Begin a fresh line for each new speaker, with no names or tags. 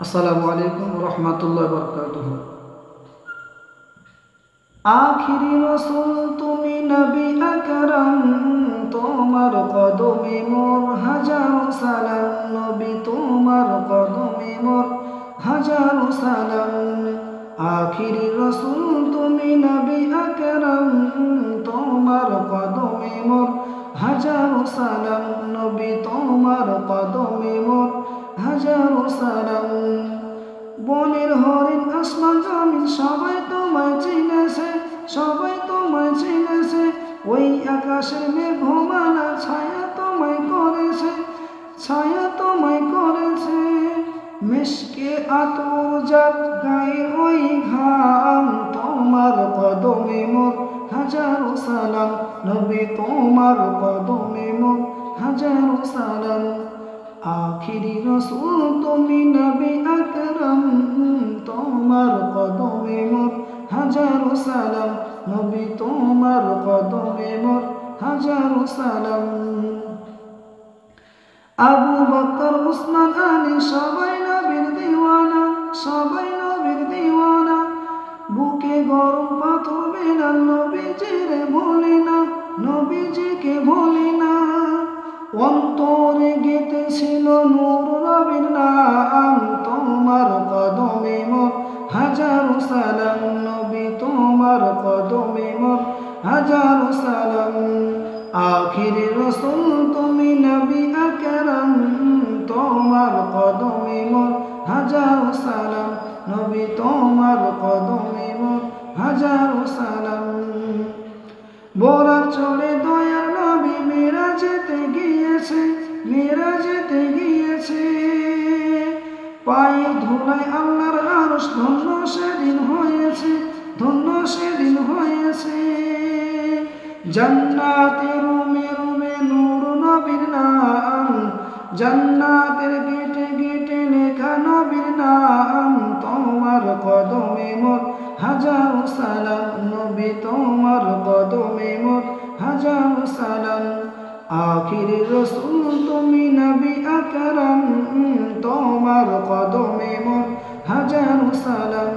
আসসালামু আলাইকুম রহমতুল্লাহ বরকাতুহ। আখিরি রসুল তুমি নবী আকরাম, তোমার কদমে মোর হাজারো সালাম। নবী তোমার কদমে মোর হাজারো সালাম। আখিরি রসুল তুমি নবী আকরাম, তোমার কদমে মোর হাজারো সালাম। নবী তোমার কদমে মোর হাজারো সালাম। বনের হরিণ আসমান জমিন সবাই তোমায় চিনেছে, সবাই তোমায় চিনেছে। ওই আকাশের মেঘমালা ছায়া তোমায় করেছে, ছায়া তোমায় করেছে। মিশকে আতরজাত গায়ের ওই ঘাম, তোমার কদমে মোর হাজারো সালাম। নবী তোমার কদমে মোর হাজারো সালাম। আখিরি রসুল তুমি নবী আকরাম, তোমার কদমে মোর হাজারো সালাম। নবী তোমার কদমে মোর হাজারো সালাম। আবু বকর উসমান আলী সবাই নবীর দিওয়ানা, সবাই নবীর দিওয়ানা। বুকে গরম পাথর বেলাল নবীজিরে ভুলি না, নবীজিকে ভুলি না। অন্তরে গেঁথেছিল নূর নবীর নাম, তোমার কদমে মোর হাজারো সালাম। নবী তোমার কদমে মোর হাজারো সালাম। আখিরি রসুল তুমি নবী আকরাম, তোমার কদমে মোর হাজারো সালাম। নবী তোমার কদমে মোর হাজারো সালাম। বোরাক চড়ে দয়ার নবী মেরাজেতে গিয়েছে, মেরাজেতে গিয়েছে। পায়ের ধুলায় আল্লাহর আরশ ধন্য সেদিন হয়েছে, ধন্য সেদিন হয়েছে। জান্নাতের রুমে রুমে নূর নবীর নাম, জান্নাতের গেটে গেটে লেখা নবীর নাম। তোমার কদমে মোর হাজারো সালাম। নবী তোমার কদমে মোর হাজারো সালাম। আখিরি রসুল তুমি নবী আকরাম, তোমার কদমে মোর হাজারো সালাম।